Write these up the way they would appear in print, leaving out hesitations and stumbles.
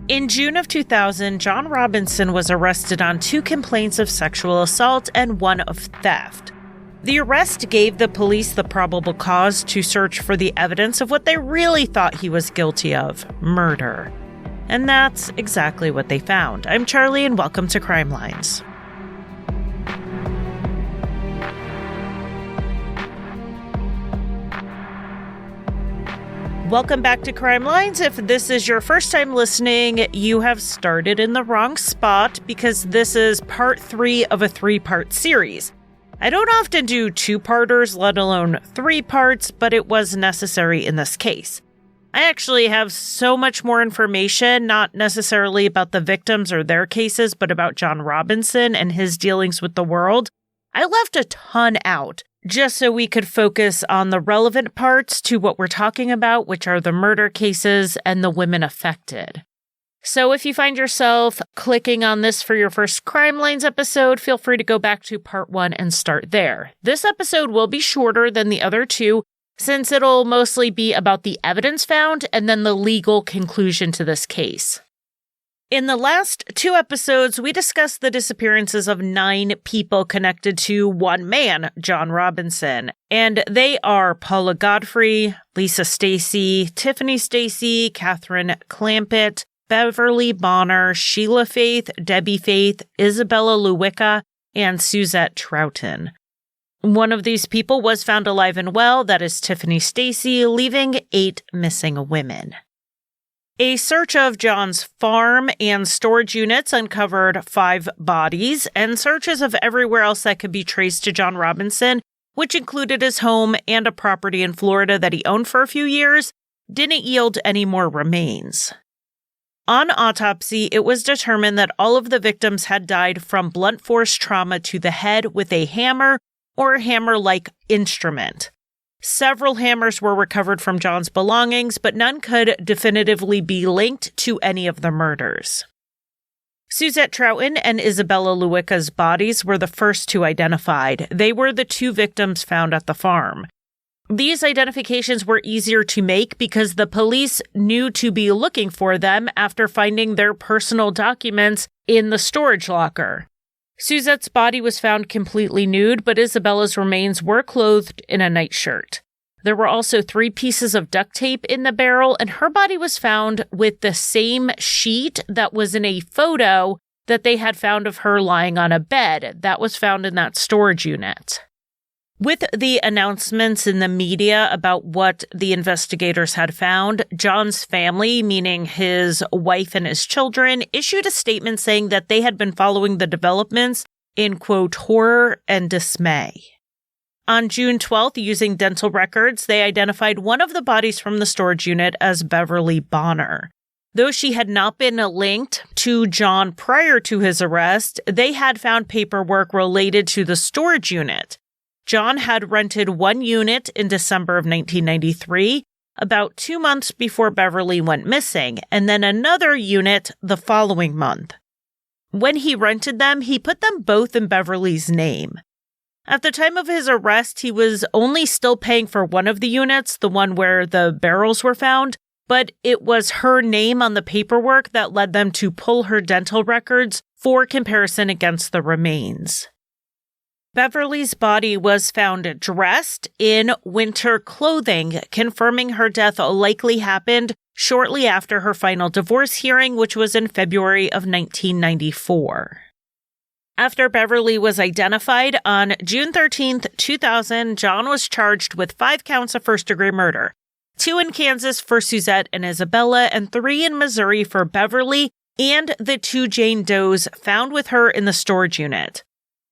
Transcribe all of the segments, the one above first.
In June of 2000, John Robinson was arrested on 2 complaints of sexual assault and 1 of theft. The arrest gave the police the probable cause to search for the evidence of what they really thought he was guilty of, murder. And that's exactly what they found. I'm Charlie, and welcome to Crimelines. Welcome back to Crimelines. If this is your first time listening, you have started in the wrong spot because this is part 3 of a 3-part series. I don't often do 2-parters, let alone 3 parts, but it was necessary in this case. I actually have so much more information, not necessarily about the victims or their cases, but about John Robinson and his dealings with the world. I left a ton out, just so we could focus on the relevant parts to what we're talking about, which are the murder cases and the women affected. So if you find yourself clicking on this for your first Crimelines episode, feel free to go back to part 1 and start there. This episode will be shorter than the other 2, since it'll mostly be about the evidence found and then the legal conclusion to this case. In the last 2 episodes, we discussed the disappearances of 9 people connected to one man, John Robinson, and they are Paula Godfrey, Lisa Stacy, Tiffany Stacy, Catherine Clampett, Beverly Bonner, Sheila Faith, Debbie Faith, Isabella Lewicka, and Suzette Troughton. One of these people was found alive and well, that is Tiffany Stacy, leaving 8 missing women. A search of John's farm and storage units uncovered 5 bodies, and searches of everywhere else that could be traced to John Robinson, which included his home and a property in Florida that he owned for a few years, didn't yield any more remains. On autopsy, it was determined that all of the victims had died from blunt force trauma to the head with a hammer or a hammer-like instrument. Several hammers were recovered from John's belongings, but none could definitively be linked to any of the murders. Suzette Troughton and Isabella Lewicka's bodies were the first 2 identified. They were the 2 victims found at the farm. These identifications were easier to make because the police knew to be looking for them after finding their personal documents in the storage locker. Suzette's body was found completely nude, but Isabella's remains were clothed in a nightshirt. There were also 3 pieces of duct tape in the barrel, and her body was found with the same sheet that was in a photo that they had found of her lying on a bed. That was found in that storage unit. With the announcements in the media about what the investigators had found, John's family, meaning his wife and his children, issued a statement saying that they had been following the developments in, quote, horror and dismay. On June 12th, using dental records, they identified one of the bodies from the storage unit as Beverly Bonner. Though she had not been linked to John prior to his arrest, they had found paperwork related to the storage unit. John had rented 1 unit in December of 1993, about 2 months before Beverly went missing, and then another unit the following month. When he rented them, he put them both in Beverly's name. At the time of his arrest, he was only still paying for one of the units, the one where the barrels were found, but it was her name on the paperwork that led them to pull her dental records for comparison against the remains. Beverly's body was found dressed in winter clothing, confirming her death likely happened shortly after her final divorce hearing, which was in February of 1994. After Beverly was identified on June 13, 2000, John was charged with 5 counts of first-degree murder, 2 in Kansas for Suzette and Isabella, and 3 in Missouri for Beverly and the 2 Jane Does found with her in the storage unit.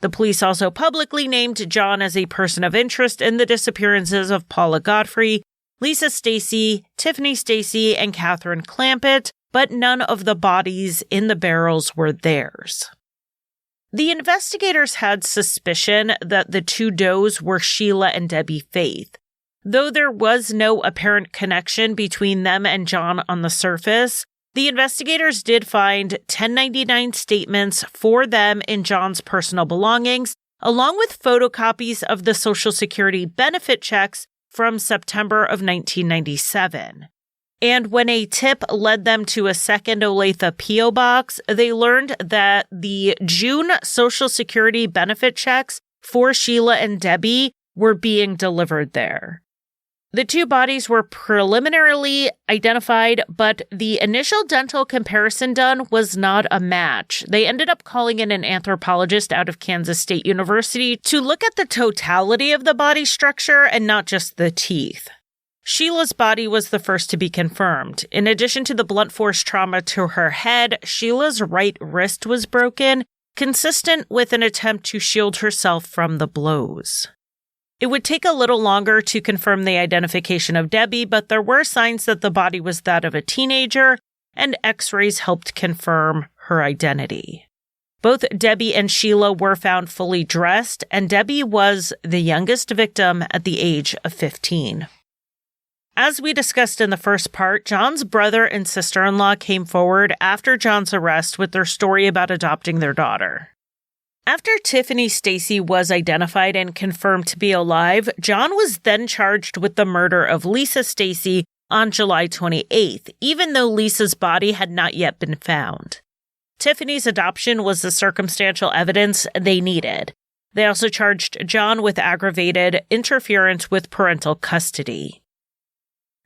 The police also publicly named John as a person of interest in the disappearances of Paula Godfrey, Lisa Stacy, Tiffany Stacy, and Catherine Clampett, but none of the bodies in the barrels were theirs. The investigators had suspicion that the 2 does were Sheila and Debbie Faith. Though there was no apparent connection between them and John on the surface, the investigators did find 1099 statements for them in John's personal belongings, along with photocopies of the Social Security benefit checks from September of 1997. And when a tip led them to a second Olathe P.O. box, they learned that the June Social Security benefit checks for Sheila and Debbie were being delivered there. The two bodies were preliminarily identified, but the initial dental comparison done was not a match. They ended up calling in an anthropologist out of Kansas State University to look at the totality of the body structure and not just the teeth. Sheila's body was the first to be confirmed. In addition to the blunt force trauma to her head, Sheila's right wrist was broken, consistent with an attempt to shield herself from the blows. It would take a little longer to confirm the identification of Debbie, but there were signs that the body was that of a teenager, and x-rays helped confirm her identity. Both Debbie and Sheila were found fully dressed, and Debbie was the youngest victim at the age of 15. As we discussed in the first part, John's brother and sister-in-law came forward after John's arrest with their story about adopting their daughter. After Tiffany Stacy was identified and confirmed to be alive, John was then charged with the murder of Lisa Stacy on July 28th, even though Lisa's body had not yet been found. Tiffany's adoption was the circumstantial evidence they needed. They also charged John with aggravated interference with parental custody.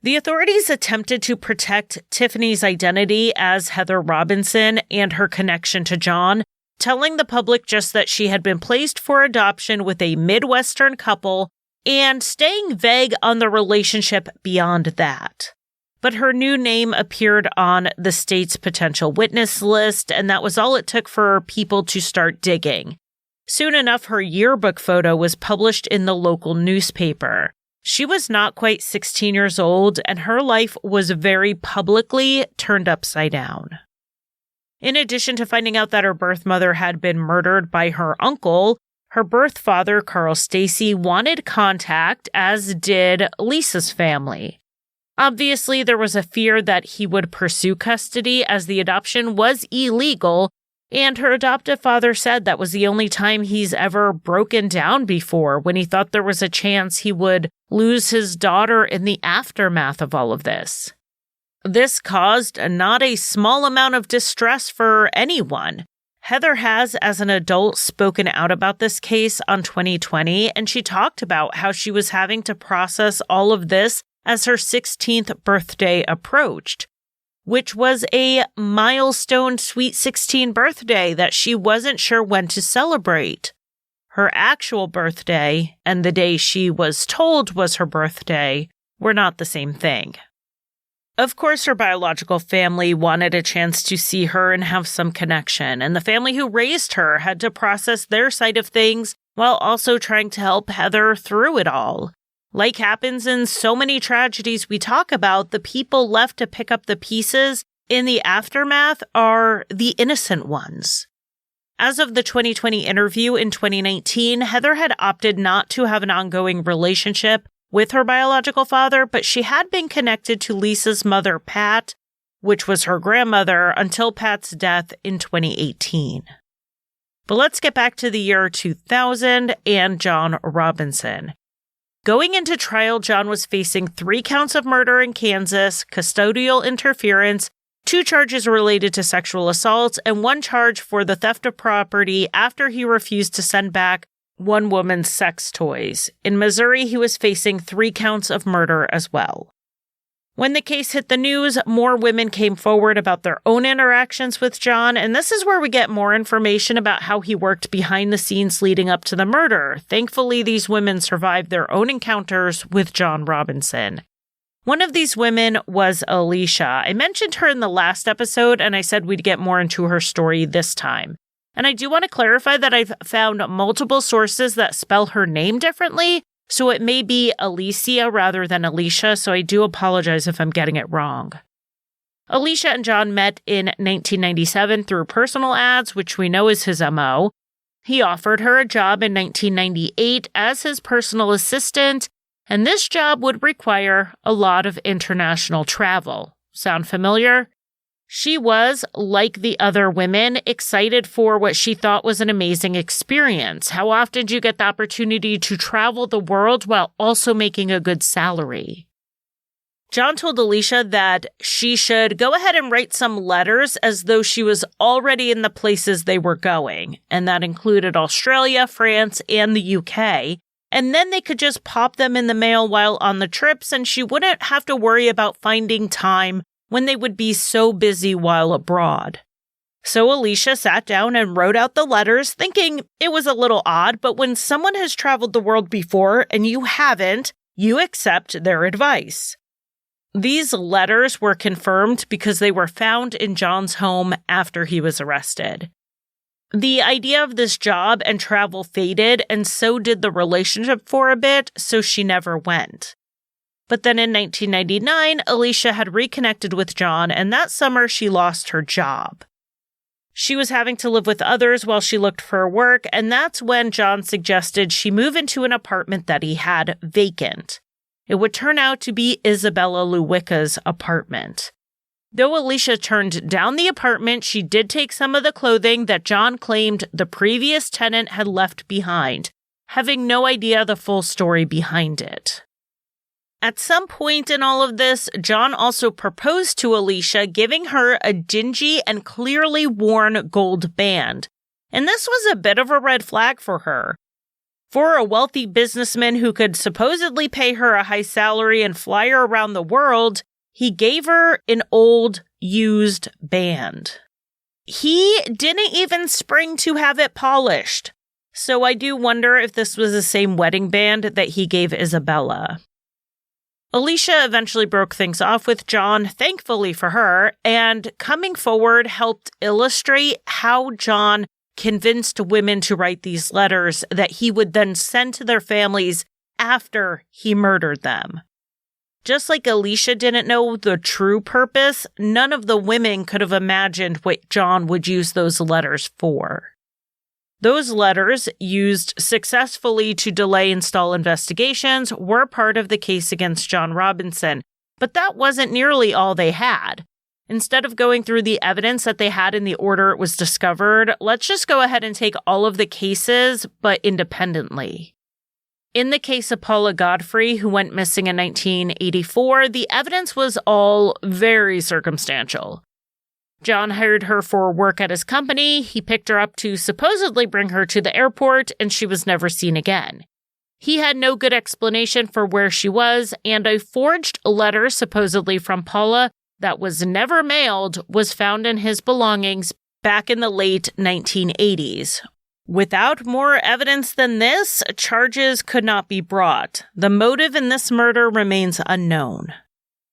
The authorities attempted to protect Tiffany's identity as Heather Robinson and her connection to John, telling the public just that she had been placed for adoption with a Midwestern couple and staying vague on the relationship beyond that. But her new name appeared on the state's potential witness list, and that was all it took for people to start digging. Soon enough, her yearbook photo was published in the local newspaper. She was not quite 16 years old, and her life was very publicly turned upside down. In addition to finding out that her birth mother had been murdered by her uncle, her birth father, Carl Stacy, wanted contact, as did Lisa's family. Obviously, there was a fear that he would pursue custody as the adoption was illegal, and her adoptive father said that was the only time he's ever broken down before, when he thought there was a chance he would lose his daughter in the aftermath of all of this. This caused not a small amount of distress for anyone. Heather has, as an adult, spoken out about this case on 2020, and she talked about how she was having to process all of this as her 16th birthday approached, which was a milestone Sweet 16 birthday that she wasn't sure when to celebrate. Her actual birthday and the day she was told was her birthday were not the same thing. Of course, her biological family wanted a chance to see her and have some connection, and the family who raised her had to process their side of things while also trying to help Heather through it all. Like happens in so many tragedies we talk about, the people left to pick up the pieces in the aftermath are the innocent ones. As of the 2020 interview in 2019, Heather had opted not to have an ongoing relationship with her biological father, but she had been connected to Lisa's mother, Pat, which was her grandmother, until Pat's death in 2018. But let's get back to the year 2000 and John Robinson. Going into trial, John was facing 3 counts of murder in Kansas, custodial interference, 2 charges related to sexual assault, and 1 charge for the theft of property after he refused to send back one woman's sex toys. In Missouri, he was facing 3 counts of murder as well. When the case hit the news, more women came forward about their own interactions with John, and this is where we get more information about how he worked behind the scenes leading up to the murder. Thankfully, these women survived their own encounters with John Robinson. One of these women was Alicia. I mentioned her in the last episode, and I said we'd get more into her story this time. And I do want to clarify that I've found multiple sources that spell her name differently, so it may be Alicia rather than Alicia, so I do apologize if I'm getting it wrong. Alicia and John met in 1997 through personal ads, which we know is his MO. He offered her a job in 1998 as his personal assistant, and this job would require a lot of international travel. Sound familiar? She was, like the other women, excited for what she thought was an amazing experience. How often do you get the opportunity to travel the world while also making a good salary? John told Alicia that she should go ahead and write some letters as though she was already in the places they were going, and that included Australia, France, and the UK, and then they could just pop them in the mail while on the trips, and she wouldn't have to worry about finding time when they would be so busy while abroad. So Alicia sat down and wrote out the letters, thinking it was a little odd, but when someone has traveled the world before and you haven't, you accept their advice. These letters were confirmed because they were found in John's home after he was arrested. The idea of this job and travel faded, and so did the relationship for a bit, so she never went. But then in 1999, Alicia had reconnected with John, and that summer she lost her job. She was having to live with others while she looked for work, and that's when John suggested she move into an apartment that he had vacant. It would turn out to be Isabella Lewicka's apartment. Though Alicia turned down the apartment, she did take some of the clothing that John claimed the previous tenant had left behind, having no idea the full story behind it. At some point in all of this, John also proposed to Alicia, giving her a dingy and clearly worn gold band. And this was a bit of a red flag for her. For a wealthy businessman who could supposedly pay her a high salary and fly her around the world, he gave her an old, used band. He didn't even spring to have it polished. So I do wonder if this was the same wedding band that he gave Isabella. Alicia eventually broke things off with John, thankfully for her, and coming forward helped illustrate how John convinced women to write these letters that he would then send to their families after he murdered them. Just like Alicia didn't know the true purpose, none of the women could have imagined what John would use those letters for. Those letters, used successfully to delay and stall investigations, were part of the case against John Robinson, but that wasn't nearly all they had. Instead of going through the evidence that they had in the order it was discovered, let's just go ahead and take all of the cases, but independently. In the case of Paula Godfrey, who went missing in 1984, the evidence was all very circumstantial. John hired her for work at his company, he picked her up to supposedly bring her to the airport, and she was never seen again. He had no good explanation for where she was, and a forged letter supposedly from Paula that was never mailed was found in his belongings back in the late 1980s. Without more evidence than this, charges could not be brought. The motive in this murder remains unknown.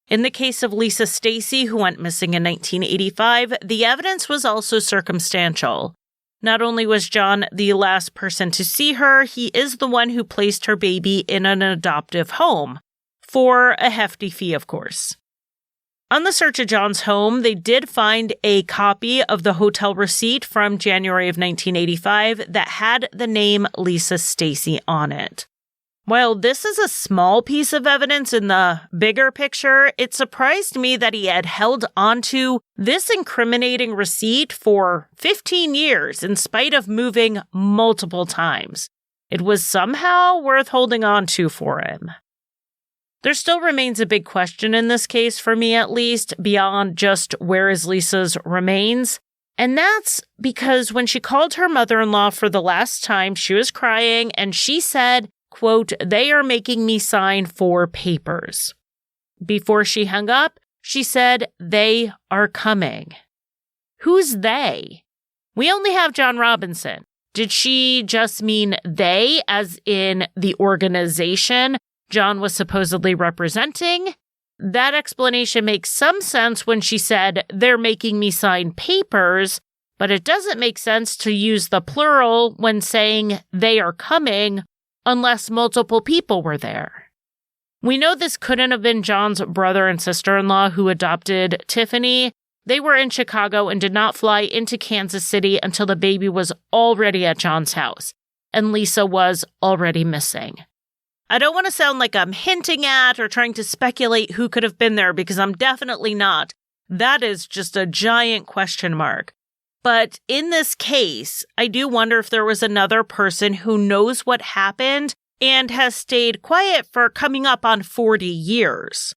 In the case of Lisa Stacy, who went missing in 1985, the evidence was also circumstantial. Not only was John the last person to see her, he is the one who placed her baby in an adoptive home, for a hefty fee, of course. On the search of John's home, they did find a copy of the hotel receipt from January of 1985 that had the name Lisa Stacy on it. While this is a small piece of evidence in the bigger picture, it surprised me that he had held onto this incriminating receipt for 15 years in spite of moving multiple times. It was somehow worth holding on to for him. There still remains a big question in this case, for me at least, beyond just where is Lisa's remains. And that's because when she called her mother-in-law for the last time, she was crying and she said, quote, "They are making me sign 4 papers." Before she hung up, she said, "They are coming." Who's they? We only have John Robinson. Did she just mean they, as in the organization John was supposedly representing? That explanation makes some sense when she said, "They're making me sign papers," but it doesn't make sense to use the plural when saying "they are coming," unless multiple people were there. We know this couldn't have been John's brother and sister-in-law who adopted Tiffany. They were in Chicago and did not fly into Kansas City until the baby was already at John's house, and Lisa was already missing. I don't want to sound like I'm hinting at or trying to speculate who could have been there, because I'm definitely not. That is just a giant question mark. But in this case, I do wonder if there was another person who knows what happened and has stayed quiet for coming up on 40 years.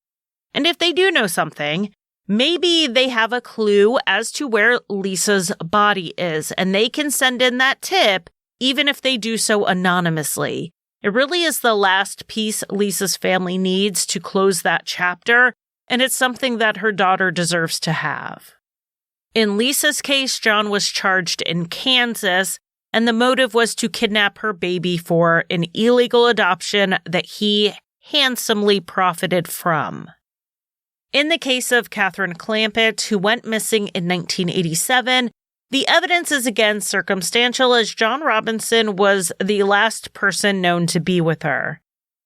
And if they do know something, maybe they have a clue as to where Lisa's body is, and they can send in that tip, even if they do so anonymously. It really is the last piece Lisa's family needs to close that chapter, and it's something that her daughter deserves to have. In Lisa's case, John was charged in Kansas, and the motive was to kidnap her baby for an illegal adoption that he handsomely profited from. In the case of Catherine Clampett, who went missing in 1987, the evidence is again circumstantial, as John Robinson was the last person known to be with her.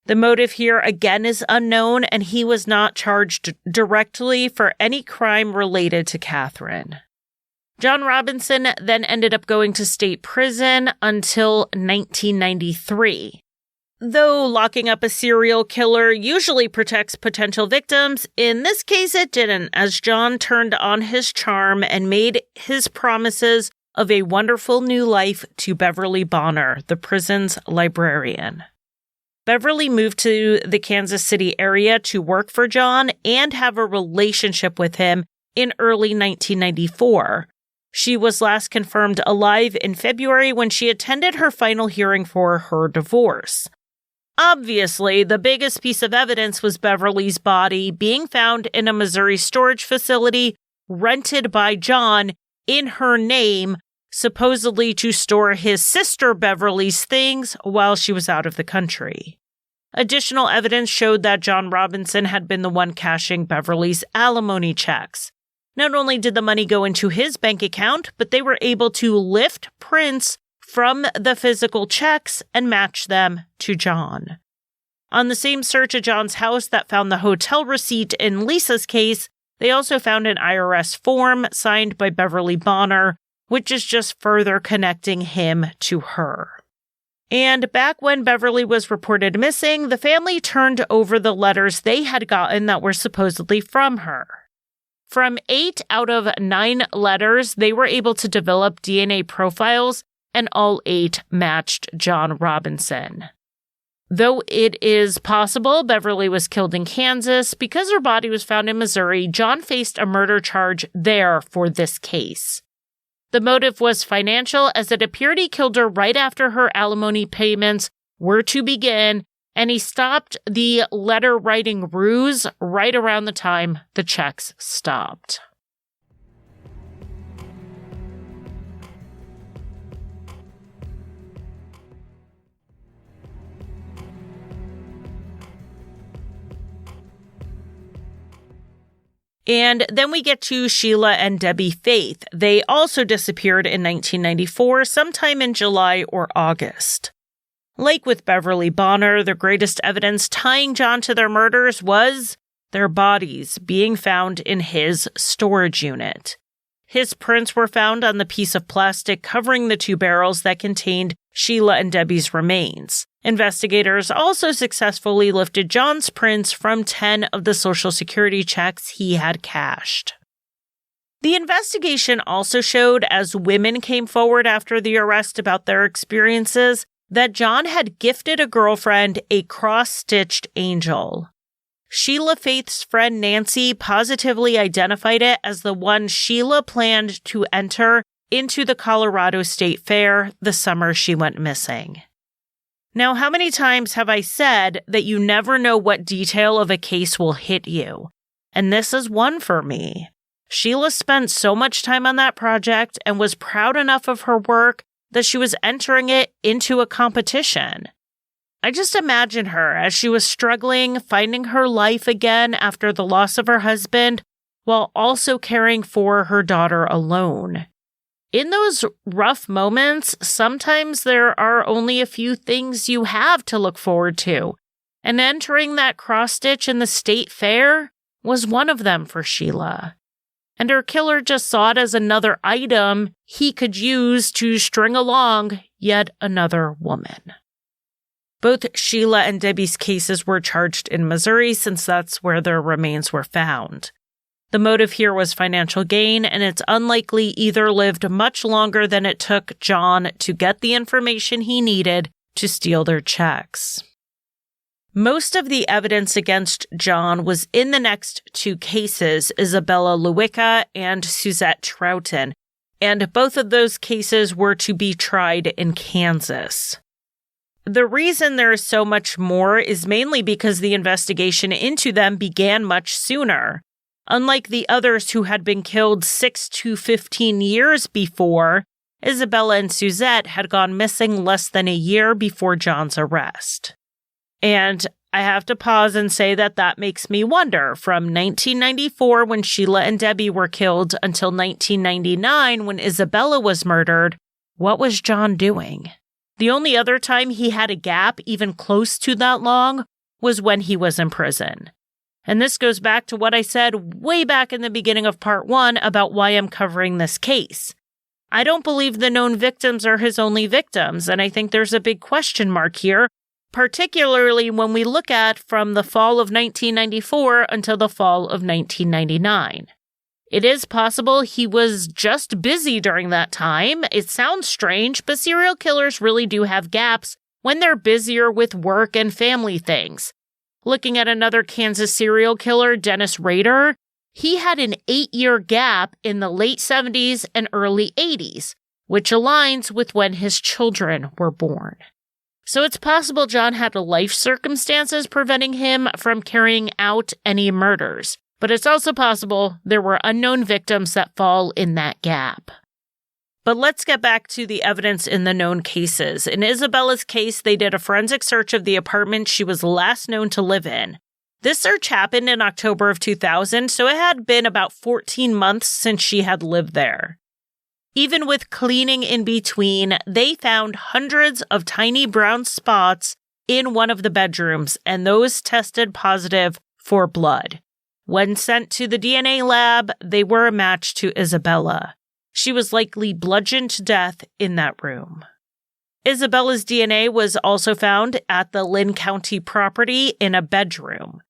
The motive here again is unknown, and he was not charged directly for any crime related to Catherine. John Robinson then ended up going to state prison until 1993. Though locking up a serial killer usually protects potential victims, in this case it didn't, as John turned on his charm and made his promises of a wonderful new life to Beverly Bonner, the prison's librarian. Beverly moved to the Kansas City area to work for John and have a relationship with him in early 1994. She was last confirmed alive in February when she attended her final hearing for her divorce. Obviously, the biggest piece of evidence was Beverly's body being found in a Missouri storage facility rented by John in her name, supposedly to store his sister Beverly's things while she was out of the country. Additional evidence showed that John Robinson had been the one cashing Beverly's alimony checks. Not only did the money go into his bank account, but they were able to lift prints from the physical checks and match them to John. On the same search at John's house that found the hotel receipt in Lisa's case, they also found an IRS form signed by Beverly Bonner, which is just further connecting him to her. And back when Beverly was reported missing, the family turned over the letters they had gotten that were supposedly from her. From 8 out of 9 letters, they were able to develop DNA profiles, and all 8 matched John Robinson. Though it is possible Beverly was killed in Kansas, because her body was found in Missouri, John faced a murder charge there for this case. The motive was financial, as it appeared he killed her right after her alimony payments were to begin, and he stopped the letter-writing ruse right around the time the checks stopped. And then we get to Sheila and Debbie Faith. They also disappeared in 1994, sometime in July or August. Like with Beverly Bonner, the greatest evidence tying John to their murders was their bodies being found in his storage unit. His prints were found on the piece of plastic covering the 2 barrels that contained Sheila and Debbie's remains. Investigators also successfully lifted John's prints from 10 of the Social Security checks he had cashed. The investigation also showed, as women came forward after the arrest about their experiences, that John had gifted a girlfriend a cross-stitched angel. Sheila Faith's friend Nancy positively identified it as the one Sheila planned to enter into the Colorado State Fair the summer she went missing. Now, how many times have I said that you never know what detail of a case will hit you? And this is one for me. Sheila spent so much time on that project and was proud enough of her work that she was entering it into a competition. I just imagine her as she was struggling, finding her life again after the loss of her husband, while also caring for her daughter alone. In those rough moments, sometimes there are only a few things you have to look forward to, and entering that cross-stitch in the state fair was one of them for Sheila. And her killer just saw it as another item he could use to string along yet another woman. Both Sheila and Debbie's cases were charged in Missouri, since that's where their remains were found. The motive here was financial gain, and it's unlikely either lived much longer than it took John to get the information he needed to steal their checks. Most of the evidence against John was in the next two cases, Isabella Lewicka and Suzette Troughton, and both of those cases were to be tried in Kansas. The reason there is so much more is mainly because the investigation into them began much sooner. Unlike the others who had been killed 6 to 15 years before, Isabella and Suzette had gone missing less than a year before John's arrest. And I have to pause and say that makes me wonder, from 1994 when Sheila and Debbie were killed until 1999 when Isabella was murdered, what was John doing? The only other time he had a gap even close to that long was when he was in prison. And this goes back to what I said way back in the beginning of part 1 about why I'm covering this case. I don't believe the known victims are his only victims, and I think there's a big question mark here, particularly when we look at from the fall of 1994 until the fall of 1999. It is possible he was just busy during that time. It sounds strange, but serial killers really do have gaps when they're busier with work and family things. Looking at another Kansas serial killer, Dennis Rader, he had an 8-year gap in the late 70s and early 80s, which aligns with when his children were born. So it's possible John had life circumstances preventing him from carrying out any murders, but it's also possible there were unknown victims that fall in that gap. But let's get back to the evidence in the known cases. In Isabella's case, they did a forensic search of the apartment she was last known to live in. This search happened in October of 2000, so it had been about 14 months since she had lived there. Even with cleaning in between, they found hundreds of tiny brown spots in one of the bedrooms, and those tested positive for blood. When sent to the DNA lab, they were a match to Isabella. She was likely bludgeoned to death in that room. Isabella's DNA was also found at the Lynn County property in a bedroom.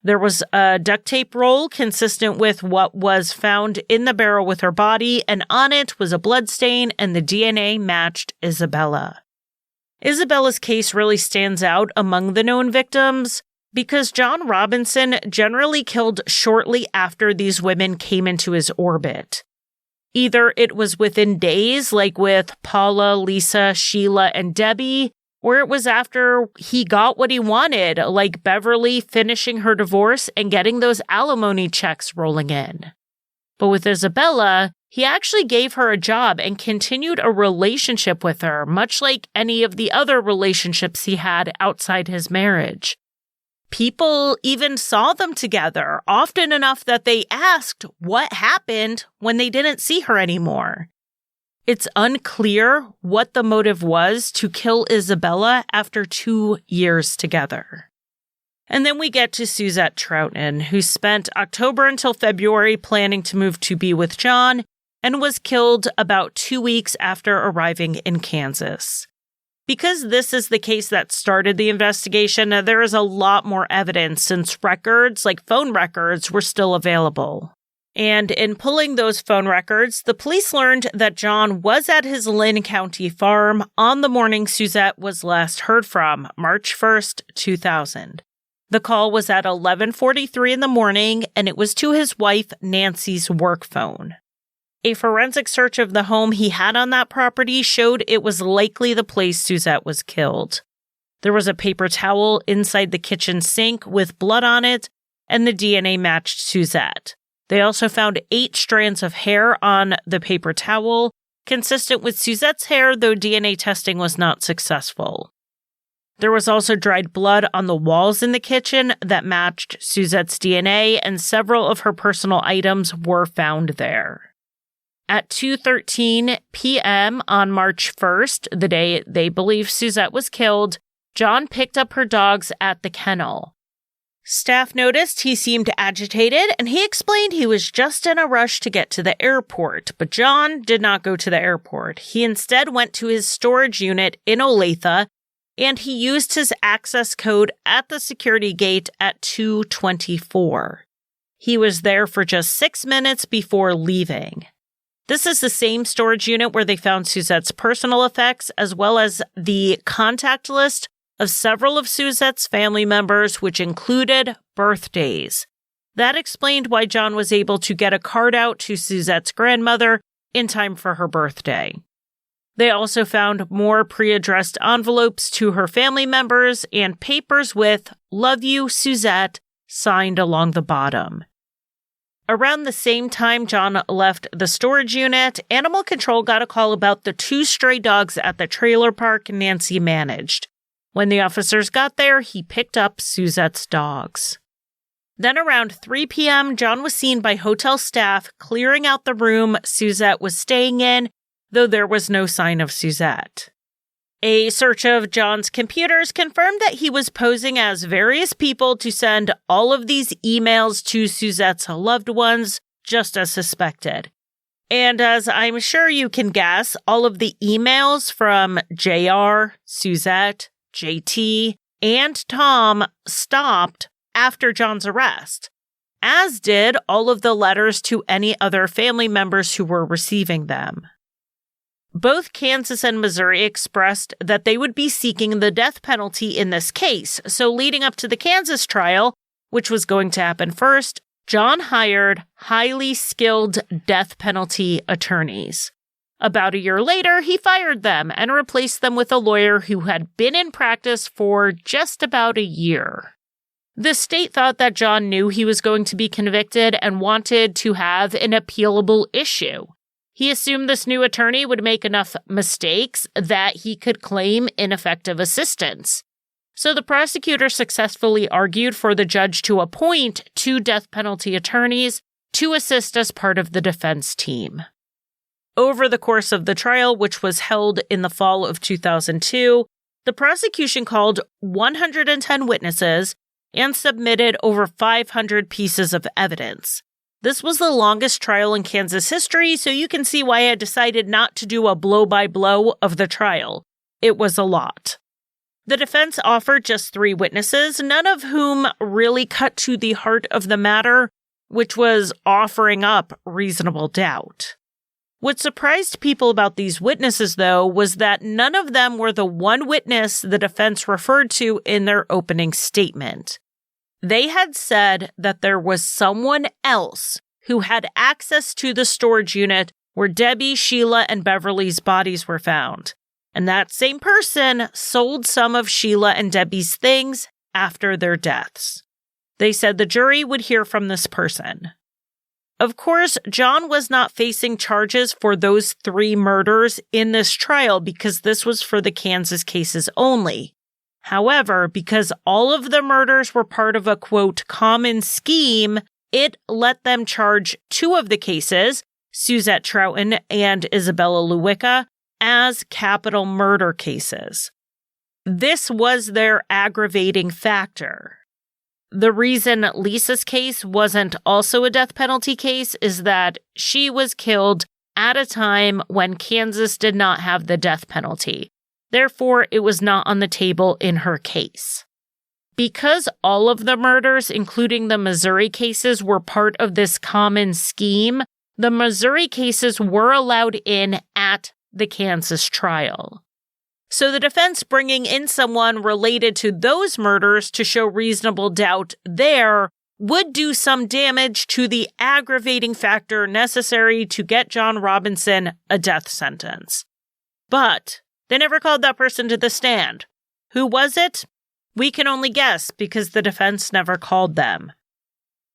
There was a duct tape roll consistent with what was found in the barrel with her body, and on it was a blood stain, and the DNA matched Isabella. Isabella's case really stands out among the known victims because John Robinson generally killed shortly after these women came into his orbit. Either it was within days, like with Paula, Lisa, Sheila, and Debbie, or it was after he got what he wanted, like Beverly finishing her divorce and getting those alimony checks rolling in. But with Isabella, he actually gave her a job and continued a relationship with her, much like any of the other relationships he had outside his marriage. People even saw them together, often enough that they asked what happened when they didn't see her anymore. It's unclear what the motive was to kill Isabella after 2 years together. And then we get to Suzette Troughton, who spent October until February planning to move to be with John and was killed about 2 weeks after arriving in Kansas. Because this is the case that started the investigation, there is a lot more evidence since records, like phone records, were still available. And in pulling those phone records, the police learned that John was at his Lynn County farm on the morning Suzette was last heard from, March 1st, 2000. The call was at 11:43 in the morning, and it was to his wife Nancy's work phone. A forensic search of the home he had on that property showed it was likely the place Suzette was killed. There was a paper towel inside the kitchen sink with blood on it, and the DNA matched Suzette. They also found 8 strands of hair on the paper towel, consistent with Suzette's hair, though DNA testing was not successful. There was also dried blood on the walls in the kitchen that matched Suzette's DNA, and several of her personal items were found there. At 2:13 p.m. on March 1st, the day they believe Suzette was killed, John picked up her dogs at the kennel. Staff noticed he seemed agitated, and he explained he was just in a rush to get to the airport, but John did not go to the airport. He instead went to his storage unit in Olathe, and he used his access code at the security gate at 2:24. He was there for just 6 minutes before leaving. This is the same storage unit where they found Suzette's personal effects, as well as the contact list of several of Suzette's family members, which included birthdays. That explained why John was able to get a card out to Suzette's grandmother in time for her birthday. They also found more pre-addressed envelopes to her family members and papers with "Love you, Suzette" signed along the bottom. Around the same time John left the storage unit, Animal Control got a call about the 2 stray dogs at the trailer park Nancy managed. When the officers got there, he picked up Suzette's dogs. Then around 3 p.m., John was seen by hotel staff clearing out the room Suzette was staying in, though there was no sign of Suzette. A search of John's computers confirmed that he was posing as various people to send all of these emails to Suzette's loved ones, just as suspected. And as I'm sure you can guess, all of the emails from JR, Suzette, JT, and Tom stopped after John's arrest, as did all of the letters to any other family members who were receiving them. Both Kansas and Missouri expressed that they would be seeking the death penalty in this case, so leading up to the Kansas trial, which was going to happen first, John hired highly skilled death penalty attorneys. About a year later, he fired them and replaced them with a lawyer who had been in practice for just about a year. The state thought that John knew he was going to be convicted and wanted to have an appealable issue. He assumed this new attorney would make enough mistakes that he could claim ineffective assistance. So the prosecutor successfully argued for the judge to appoint 2 death penalty attorneys to assist as part of the defense team. Over the course of the trial, which was held in the fall of 2002, the prosecution called 110 witnesses and submitted over 500 pieces of evidence. This was the longest trial in Kansas history, so you can see why I decided not to do a blow-by-blow of the trial. It was a lot. The defense offered just 3 witnesses, none of whom really cut to the heart of the matter, which was offering up reasonable doubt. What surprised people about these witnesses, though, was that none of them were the one witness the defense referred to in their opening statement. They had said that there was someone else who had access to the storage unit where Debbie, Sheila, and Beverly's bodies were found. And that same person sold some of Sheila and Debbie's things after their deaths. They said the jury would hear from this person. Of course, John was not facing charges for those 3 murders in this trial because this was for the Kansas cases only. However, because all of the murders were part of a, quote, common scheme, it let them charge 2 of the cases, Suzette Troughton and Isabella Lewicka, as capital murder cases. This was their aggravating factor. The reason Lisa's case wasn't also a death penalty case is that she was killed at a time when Kansas did not have the death penalty. Therefore, it was not on the table in her case. Because all of the murders, including the Missouri cases, were part of this common scheme, the Missouri cases were allowed in at the Kansas trial. So the defense bringing in someone related to those murders to show reasonable doubt there would do some damage to the aggravating factor necessary to get John Robinson a death sentence. But they never called that person to the stand. Who was it? We can only guess because the defense never called them.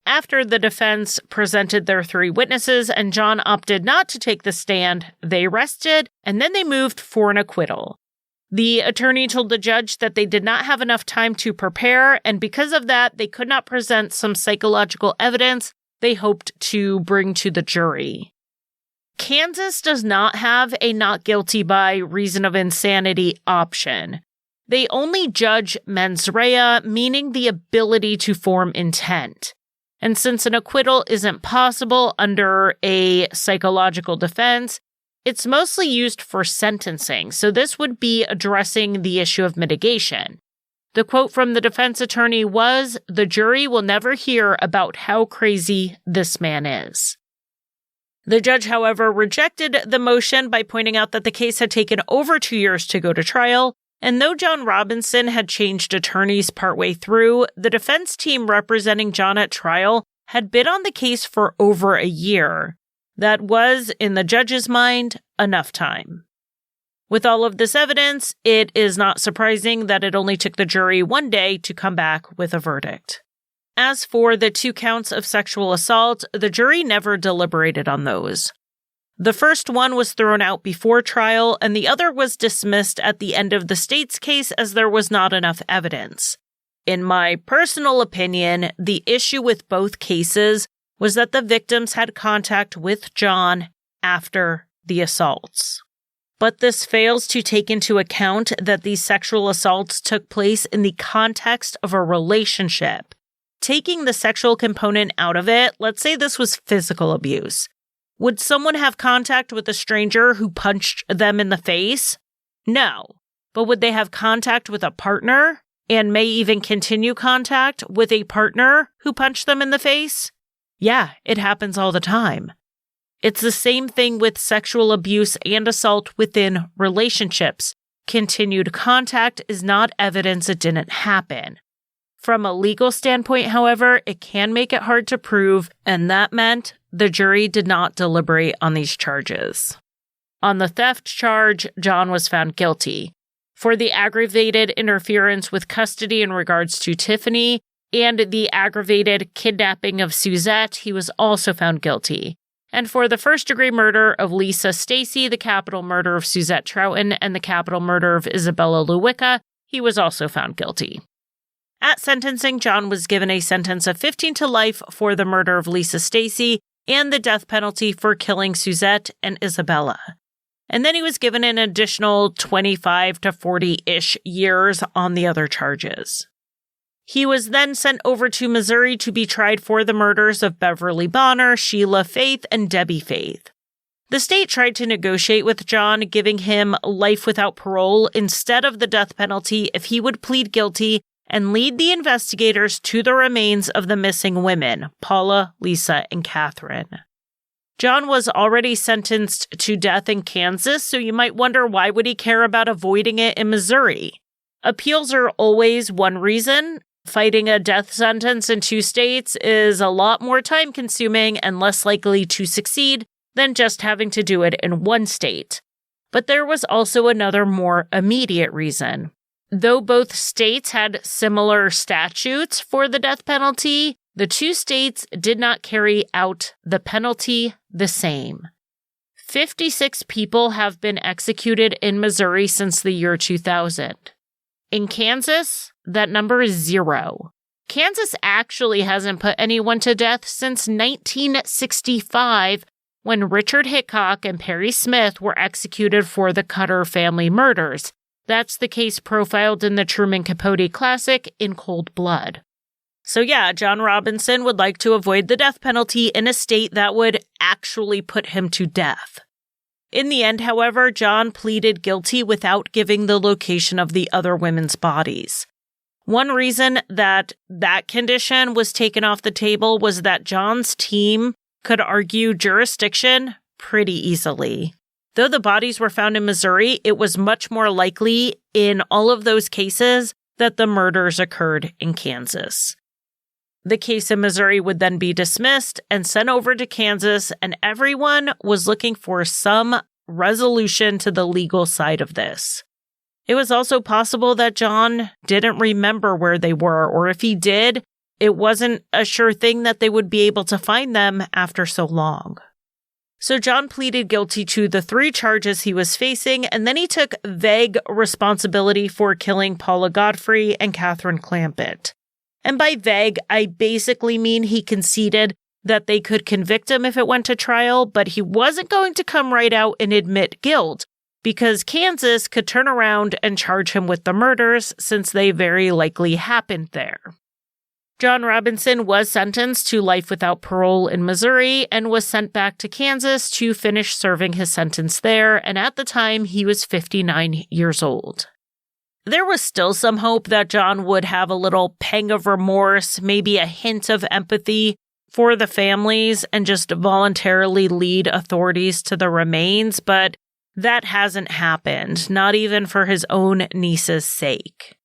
After the defense presented their 3 witnesses and John opted not to take the stand, they rested and then they moved for an acquittal. The attorney told the judge that they did not have enough time to prepare, and because of that, they could not present some psychological evidence they hoped to bring to the jury. Kansas does not have a not guilty by reason of insanity option. They only judge mens rea, meaning the ability to form intent. And since an acquittal isn't possible under a psychological defense, it's mostly used for sentencing, so this would be addressing the issue of mitigation. The quote from the defense attorney was, "The jury will never hear about how crazy this man is." The judge, however, rejected the motion by pointing out that the case had taken over 2 years to go to trial, And though John Robinson had changed attorneys partway through, the defense team representing John at trial had been on the case for over a year. That was, in the judge's mind, enough time. With all of this evidence, it is not surprising that it only took the jury one day to come back with a verdict. As for the 2 counts of sexual assault, the jury never deliberated on those. The first one was thrown out before trial, and the other was dismissed at the end of the state's case as there was not enough evidence. In my personal opinion, the issue with both cases was that the victims had contact with John after the assaults. But this fails to take into account that these sexual assaults took place in the context of a relationship. Taking the sexual component out of it, let's say this was physical abuse. Would someone have contact with a stranger who punched them in the face? No. But would they have contact with a partner and may even continue contact with a partner who punched them in the face? Yeah, it happens all the time. It's the same thing with sexual abuse and assault within relationships. Continued contact is not evidence it didn't happen. From a legal standpoint, however, it can make it hard to prove, and that meant the jury did not deliberate on these charges. On the theft charge, John was found guilty. For the aggravated interference with custody in regards to Tiffany and the aggravated kidnapping of Suzette, he was also found guilty. And for the first-degree murder of Lisa Stacy, the capital murder of Suzette Troughton, and the capital murder of Isabella Lewicka, he was also found guilty. At sentencing, John was given a sentence of 15 to life for the murder of Lisa Stacy and the death penalty for killing Suzette and Isabella. And then he was given an additional 25 to 40-ish years on the other charges. He was then sent over to Missouri to be tried for the murders of Beverly Bonner, Sheila Faith, and Debbie Faith. The state tried to negotiate with John, giving him life without parole instead of the death penalty if he would plead guilty and lead the investigators to the remains of the missing women, Paula, Lisa, and Catherine. John was already sentenced to death in Kansas, so you might wonder why would he care about avoiding it in Missouri? Appeals are always one reason. Fighting a death sentence in 2 states is a lot more time-consuming and less likely to succeed than just having to do it in 1 state. But there was also another more immediate reason. Though both states had similar statutes for the death penalty, the 2 states did not carry out the penalty the same. 56 people have been executed in Missouri since the year 2000. In Kansas, that number is 0. Kansas actually hasn't put anyone to death since 1965, when Richard Hickok and Perry Smith were executed for the Cutter family murders. That's the case profiled in the Truman Capote classic, In Cold Blood. So yeah, John Robinson would like to avoid the death penalty in a state that would actually put him to death. In the end, however, John pleaded guilty without giving the location of the other women's bodies. One reason that condition was taken off the table was that John's team could argue jurisdiction pretty easily. Though the bodies were found in Missouri, it was much more likely in all of those cases that the murders occurred in Kansas. The case in Missouri would then be dismissed and sent over to Kansas, and everyone was looking for some resolution to the legal side of this. It was also possible that John didn't remember where they were, or if he did, it wasn't a sure thing that they would be able to find them after so long. So John pleaded guilty to the 3 charges he was facing, and then he took vague responsibility for killing Paula Godfrey and Catherine Clampett. And by vague, I basically mean he conceded that they could convict him if it went to trial, but he wasn't going to come right out and admit guilt, because Kansas could turn around and charge him with the murders since they very likely happened there. John Robinson was sentenced to life without parole in Missouri and was sent back to Kansas to finish serving his sentence there, and at the time he was 59 years old. There was still some hope that John would have a little pang of remorse, maybe a hint of empathy for the families, and just voluntarily lead authorities to the remains, but That hasn't happened, not even for his own niece's sake.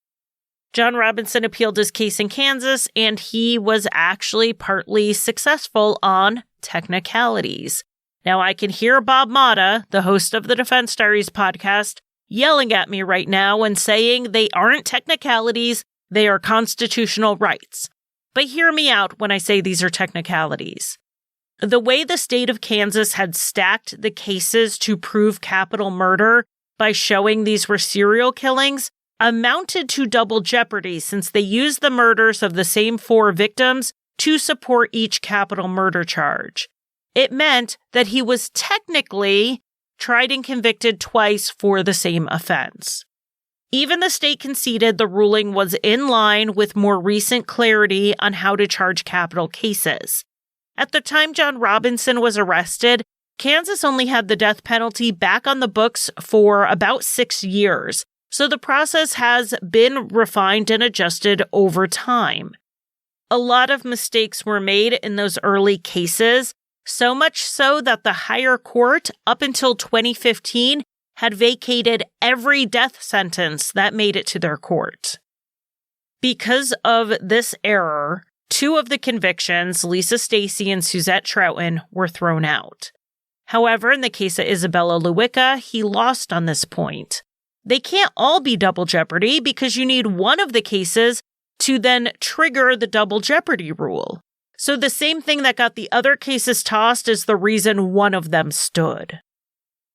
John Robinson appealed his case in Kansas, and he was actually partly successful on technicalities. Now, I can hear Bob Motta, the host of the Defense Diaries podcast, yelling at me right now and saying they aren't technicalities, they are constitutional rights. But hear me out when I say these are technicalities. The way the state of Kansas had stacked the cases to prove capital murder by showing these were serial killings amounted to double jeopardy, since they used the murders of the same 4 victims to support each capital murder charge. It meant that he was technically tried and convicted twice for the same offense. Even the state conceded the ruling was in line with more recent clarity on how to charge capital cases. At the time John Robinson was arrested, Kansas only had the death penalty back on the books for about 6 years, so the process has been refined and adjusted over time. A lot of mistakes were made in those early cases, so much so that the higher court, up until 2015, had vacated every death sentence that made it to their court. Because of this error, 2 of the convictions, Lisa Stacy and Suzette Troughton, were thrown out. However, in the case of Isabella Lewicka, he lost on this point. They can't all be double jeopardy because you need one of the cases to then trigger the double jeopardy rule. So the same thing that got the other cases tossed is the reason one of them stood.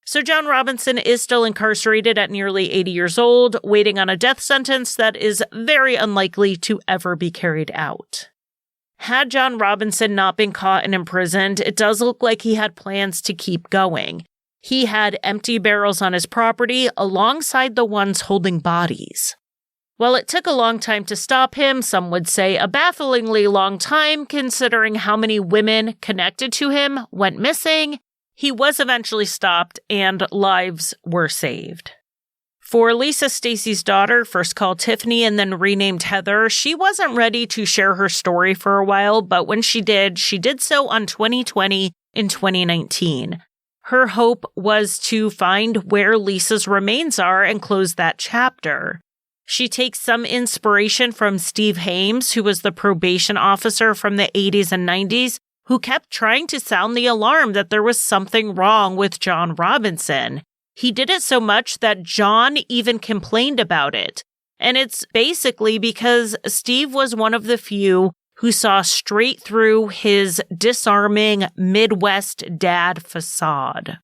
So John Robinson is still incarcerated at nearly 80 years old, waiting on a death sentence that is very unlikely to ever be carried out. Had John Robinson not been caught and imprisoned, it does look like he had plans to keep going. He had empty barrels on his property alongside the ones holding bodies. While it took a long time to stop him, some would say a bafflingly long time considering how many women connected to him went missing, he was eventually stopped and lives were saved. For Lisa Stacy's daughter, first called Tiffany and then renamed Heather, she wasn't ready to share her story for a while, but when she did so on 2020 and 2019. Her hope was to find where Lisa's remains are and close that chapter. She takes some inspiration from Steve Hames, who was the probation officer from the 80s and 90s, who kept trying to sound the alarm that there was something wrong with John Robinson. He did it so much that John even complained about it. And it's basically because Steve was one of the few who saw straight through his disarming Midwest dad facade.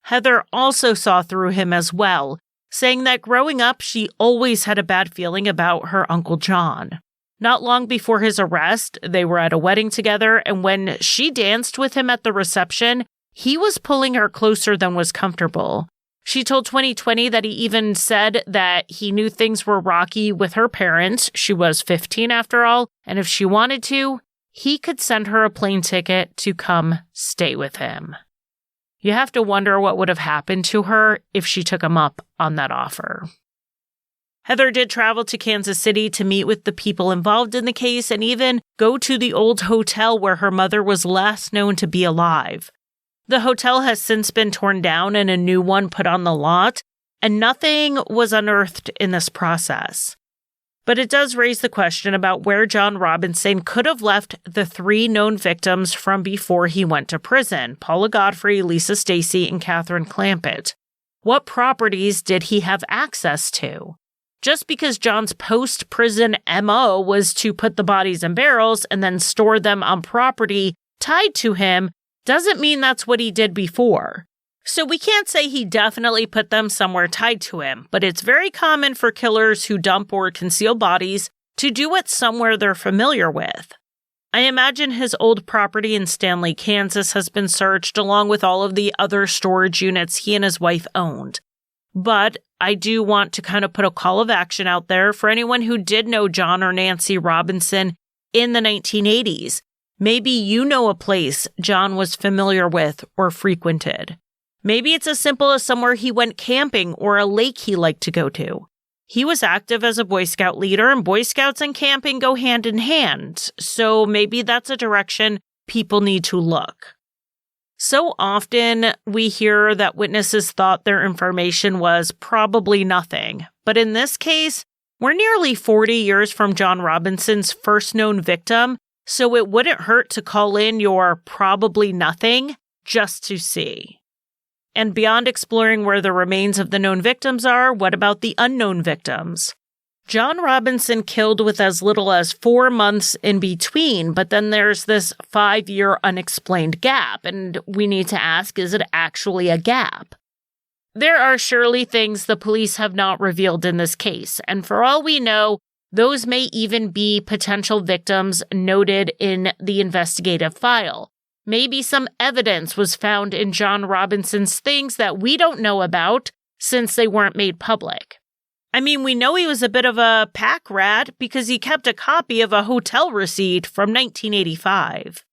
Heather also saw through him as well, saying that growing up, she always had a bad feeling about her Uncle John. Not long before his arrest, they were at a wedding together, and when she danced with him at the reception, he was pulling her closer than was comfortable. She told 2020 that he even said that he knew things were rocky with her parents. She was 15 after all, and if she wanted to, he could send her a plane ticket to come stay with him. You have to wonder what would have happened to her if she took him up on that offer. Heather did travel to Kansas City to meet with the people involved in the case and even go to the old hotel where her mother was last known to be alive. The hotel has since been torn down and a new one put on the lot, and nothing was unearthed in this process. But it does raise the question about where John Robinson could have left the 3 known victims from before he went to prison: Paula Godfrey, Lisa Stacy, and Catherine Clampett. What properties did he have access to? Just because John's post-prison MO was to put the bodies in barrels and then store them on property tied to him doesn't mean that's what he did before. So we can't say he definitely put them somewhere tied to him, but it's very common for killers who dump or conceal bodies to do it somewhere they're familiar with. I imagine his old property in Stanley, Kansas has been searched along with all of the other storage units he and his wife owned. But I do want to kind of put a call of action out there for anyone who did know John or Nancy Robinson in the 1980s. Maybe you know a place John was familiar with or frequented. Maybe it's as simple as somewhere he went camping or a lake he liked to go to. He was active as a Boy Scout leader, and Boy Scouts and camping go hand in hand, so maybe that's a direction people need to look. So often we hear that witnesses thought their information was probably nothing. But in this case, we're nearly 40 years from John Robinson's first known victim, so it wouldn't hurt to call in your probably nothing just to see. And beyond exploring where the remains of the known victims are, what about the unknown victims? John Robinson killed with as little as 4 months in between, but then there's this 5-year unexplained gap, and we need to ask, is it actually a gap? There are surely things the police have not revealed in this case, and for all we know, those may even be potential victims noted in the investigative file. Maybe some evidence was found in John Robinson's things that we don't know about since they weren't made public. I mean, we know he was a bit of a pack rat because he kept a copy of a hotel receipt from 1985.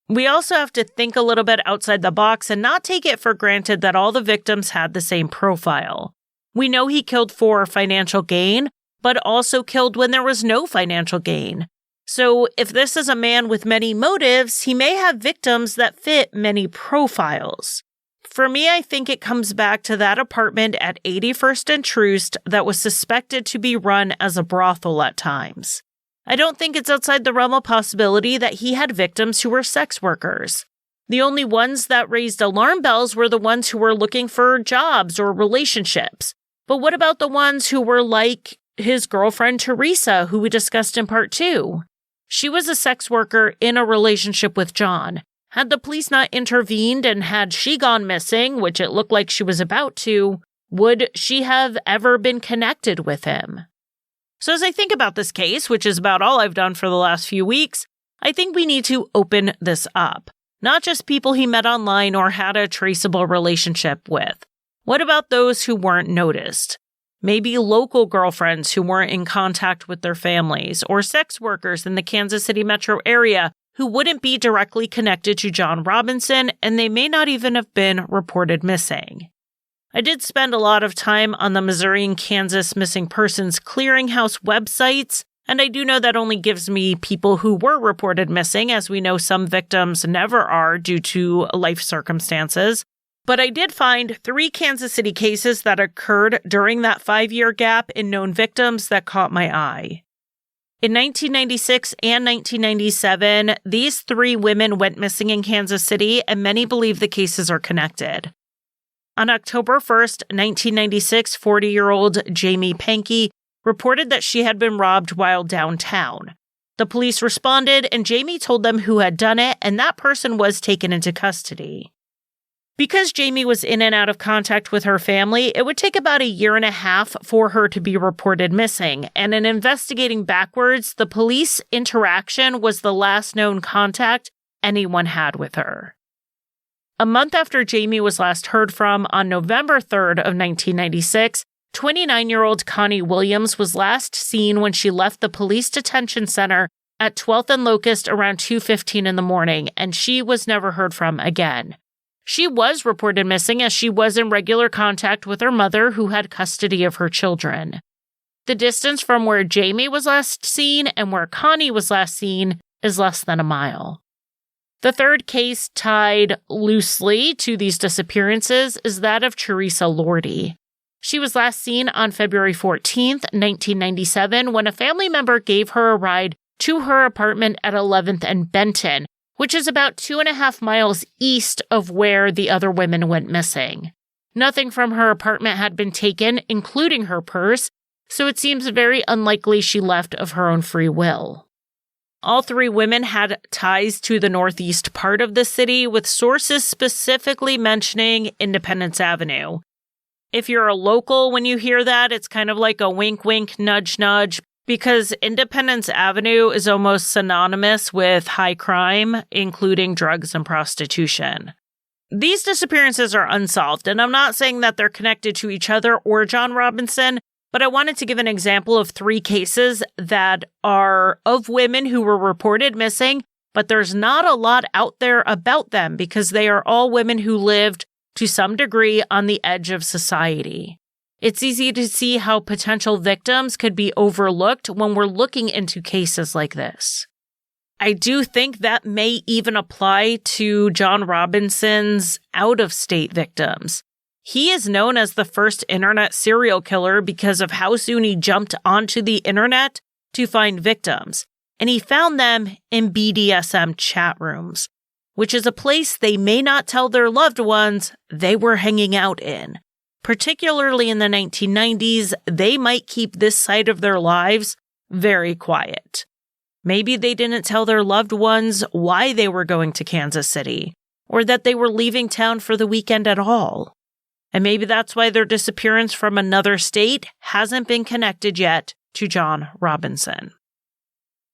We also have to think a little bit outside the box and not take it for granted that all the victims had the same profile. We know he killed for financial gain, but also killed when there was no financial gain. So if this is a man with many motives, he may have victims that fit many profiles. For me, I think it comes back to that apartment at 81st and Troost that was suspected to be run as a brothel at times. I don't think it's outside the realm of possibility that he had victims who were sex workers. The only ones that raised alarm bells were the ones who were looking for jobs or relationships. But what about the ones who were like his girlfriend Teresa, who we discussed in part 2? She was a sex worker in a relationship with John. Had the police not intervened and had she gone missing, which it looked like she was about to, would she have ever been connected with him? So as I think about this case, which is about all I've done for the last few weeks, I think we need to open this up. Not just people he met online or had a traceable relationship with. What about those who weren't noticed? Maybe local girlfriends who weren't in contact with their families, or sex workers in the Kansas City metro area who wouldn't be directly connected to John Robinson, and they may not even have been reported missing. I did spend a lot of time on the Missouri and Kansas Missing Persons Clearinghouse websites, and I do know that only gives me people who were reported missing, as we know some victims never are due to life circumstances. But I did find 3 Kansas City cases that occurred during that 5-year gap in known victims that caught my eye. In 1996 and 1997, these 3 women went missing in Kansas City, and many believe the cases are connected. On October 1st, 1996, 40-year-old Jamie Pankey reported that she had been robbed while downtown. The police responded, and Jamie told them who had done it, and that person was taken into custody. Because Jamie was in and out of contact with her family, it would take about 1.5 years for her to be reported missing, and in investigating backwards, the police interaction was the last known contact anyone had with her. A month after Jamie was last heard from, on November 3rd of 1996, 29-year-old Connie Williams was last seen when she left the police detention center at 12th and Locust around 2:15 in the morning, and she was never heard from again. She was reported missing as she was in regular contact with her mother, who had custody of her children. The distance from where Jamie was last seen and where Connie was last seen is less than a mile. The third case tied loosely to these disappearances is that of Teresa Lordy. She was last seen on February 14th, 1997, when a family member gave her a ride to her apartment at 11th and Benton, which is about 2.5 miles east of where the other women went missing. Nothing from her apartment had been taken, including her purse, so it seems very unlikely she left of her own free will. All 3 women had ties to the northeast part of the city, with sources specifically mentioning Independence Avenue. If you're a local, when you hear that, it's kind of like a wink, wink, nudge, nudge, because Independence Avenue is almost synonymous with high crime, including drugs and prostitution. These disappearances are unsolved, and I'm not saying that they're connected to each other or John Robinson, but I wanted to give an example of 3 cases that are of women who were reported missing, but there's not a lot out there about them because they are all women who lived to some degree on the edge of society. It's easy to see how potential victims could be overlooked when we're looking into cases like this. I do think that may even apply to John Robinson's out-of-state victims. He is known as the first internet serial killer because of how soon he jumped onto the internet to find victims, and he found them in BDSM chat rooms, which is a place they may not tell their loved ones they were hanging out in. Particularly in the 1990s, they might keep this side of their lives very quiet. Maybe they didn't tell their loved ones why they were going to Kansas City, or that they were leaving town for the weekend at all. And maybe that's why their disappearance from another state hasn't been connected yet to John Robinson.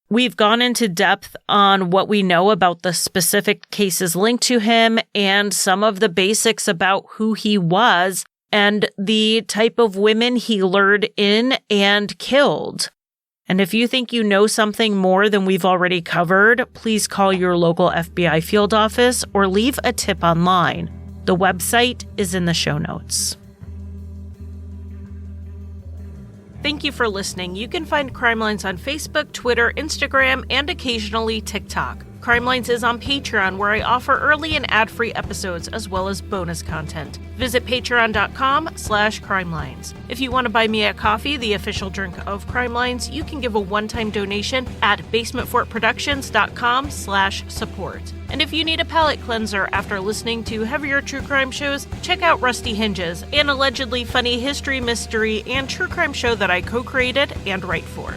We've gone into depth on what we know about the specific cases linked to him and some of the basics about who he was and the type of women he lured in and killed. And if you think you know something more than we've already covered, please call your local FBI field office or leave a tip online. The website is in the show notes. Thank you for listening. You can find Crimelines on Facebook, Twitter, Instagram, and occasionally TikTok. Crimelines is on Patreon, where I offer early and ad-free episodes as well as bonus content. Visit patreon.com/crimelines. If you want to buy me a coffee, the official drink of Crimelines, you can give a one-time donation at basementfortproductions.com/support. And if you need a palate cleanser after listening to heavier true crime shows, check out Rusty Hinges, an allegedly funny history, mystery, and true crime show that I co-created and write for.